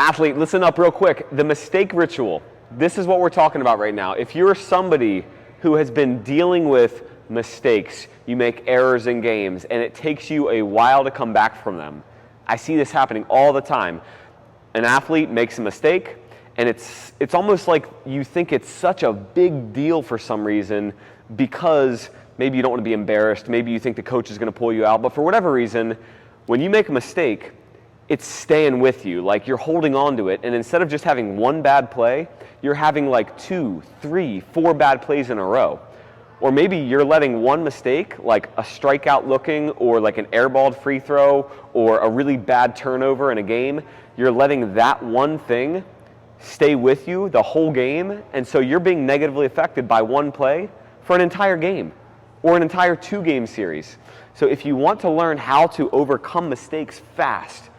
Athlete, listen up real quick. The mistake ritual. This is what we're talking about right now. If you're somebody who has been dealing with mistakes, you make errors in games, and it takes you a while to come back from them. I see this happening all the time. An athlete makes a mistake, and it's almost like you think it's such a big deal for some reason because maybe you don't want to be embarrassed, maybe you think the coach is going to pull you out, but for whatever reason, when you make a mistake, it's staying with you, like you're holding on to it, and instead of just having one bad play, you're having like 2, 3, 4 bad plays in a row. Or maybe you're letting one mistake, like a strikeout looking, or like an airballed free throw, or a really bad turnover in a game, you're letting that one thing stay with you the whole game, and so you're being negatively affected by one play for an entire game, or an entire 2-game series. So if you want to learn how to overcome mistakes fast,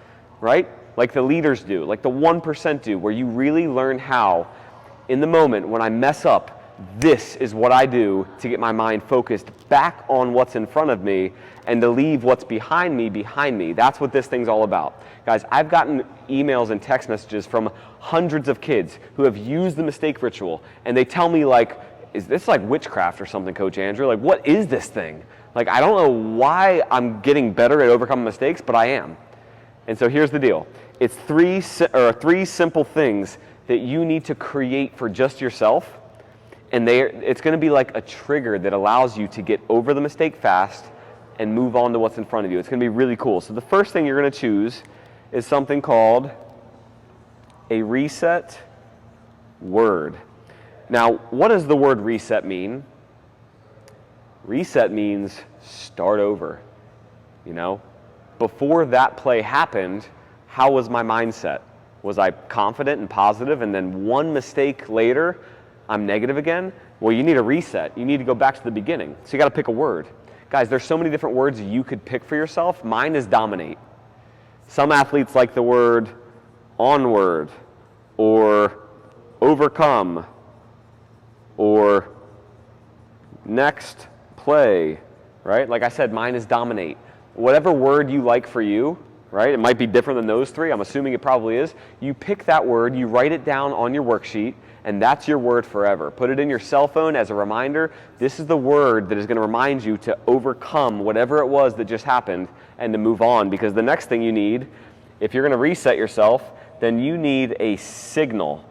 right? Like the leaders do, like the 1% do, where you really learn how, in the moment when I mess up, this is what I do to get my mind focused back on what's in front of me and to leave what's behind me behind me. That's what this thing's all about. Guys, I've gotten emails and text messages from hundreds of kids who have used the mistake ritual, and they tell me like, is this like witchcraft or something, Coach Andrew? Like, what is this thing? Like, I don't know why I'm getting better at overcoming mistakes, but I am. And so here's the deal. It's three simple things that you need to create for just yourself, and it's going to be like a trigger that allows you to get over the mistake fast and move on to what's in front of you. It's going to be really cool. So the first thing you're going to choose is something called a reset word. Now, what does the word reset mean? Reset means start over, you know? Before that play happened, how was my mindset? Was I confident and positive, and then one mistake later, I'm negative again? Well, you need a reset. You need to go back to the beginning. So you got to pick a word. Guys, there's so many different words you could pick for yourself. Mine is dominate. Some athletes like the word onward, or overcome, or next play, right? Like I said, mine is dominate. Whatever word you like for you, right? It might be different than those three. I'm assuming it probably is. You pick that word, you write it down on your worksheet, and that's your word forever. Put it in your cell phone as a reminder. This is the word that is going to remind you to overcome whatever it was that just happened and to move on, because the next thing you need, if you're going to reset yourself, then you need a signal.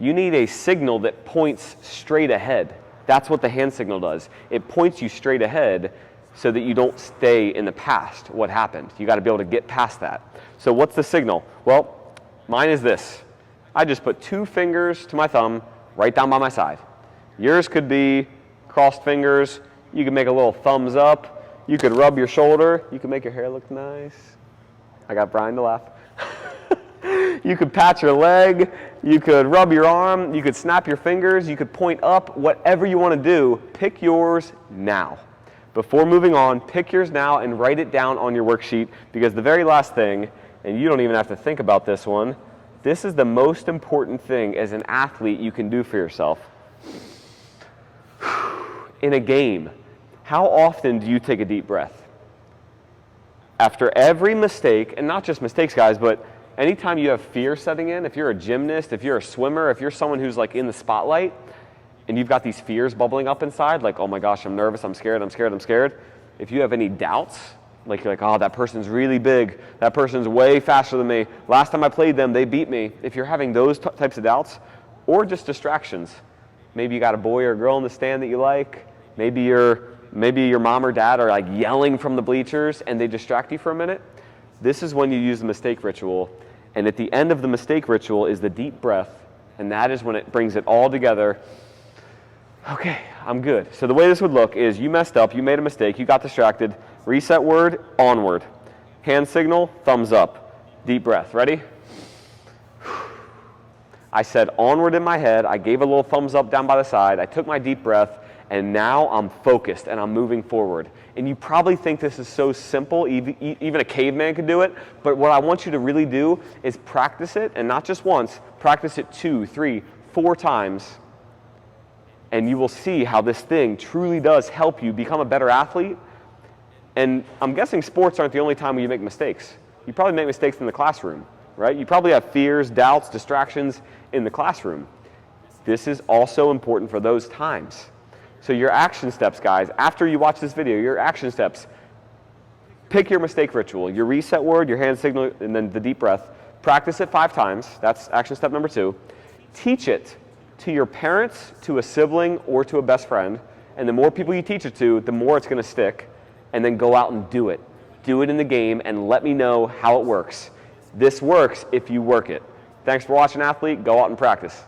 You need a signal that points straight ahead. That's what the hand signal does. It points you straight ahead so that you don't stay in the past, what happened. You got to be able to get past that. So what's the signal? Well, mine is this. I just put 2 fingers to my thumb right down by my side. Yours could be crossed fingers. You could make a little thumbs up. You could rub your shoulder. You could make your hair look nice. I got Brian to laugh. You could pat your leg. You could rub your arm. You could snap your fingers. You could point up. Whatever you want to do, pick yours now. Before moving on, pick yours now and write it down on your worksheet, because the very last thing, and you don't even have to think about this one, this is the most important thing as an athlete you can do for yourself. In a game, how often do you take a deep breath? After every mistake, and not just mistakes, guys, but anytime you have fear setting in, if you're a gymnast, if you're a swimmer, if you're someone who's like in the spotlight, and you've got these fears bubbling up inside, like, oh my gosh, I'm nervous, I'm scared, I'm scared, I'm scared. If you have any doubts, like you're like, oh, that person's really big, that person's way faster than me, last time I played them, they beat me. If you're having those types of doubts, or just distractions, maybe you got a boy or a girl in the stand that you like, maybe your mom or dad are like yelling from the bleachers and they distract you for a minute, this is when you use the mistake ritual. And at the end of the mistake ritual is the deep breath, and that is when it brings it all together. Okay, I'm good. So the way this would look is you messed up, you made a mistake, you got distracted, reset word, onward. Hand signal, thumbs up. Deep breath, ready? I said onward in my head, I gave a little thumbs up down by the side, I took my deep breath, and now I'm focused and I'm moving forward. And you probably think this is so simple, even a caveman could do it, but what I want you to really do is practice it, and not just once, practice it 2, 3, 4 times, and you will see how this thing truly does help you become a better athlete. And I'm guessing sports aren't the only time where you make mistakes. You probably make mistakes in the classroom, right? You probably have fears, doubts, distractions in the classroom. This is also important for those times. So your action steps, guys, after you watch this video, your action steps, pick your mistake ritual, your reset word, your hand signal, and then the deep breath. Practice it 5 times. That's action step number 2. Teach it to your parents, to a sibling, or to a best friend. And the more people you teach it to, the more it's going to stick. And then go out and do it. Do it in the game and let me know how it works. This works if you work it. Thanks for watching, athlete. Go out and practice.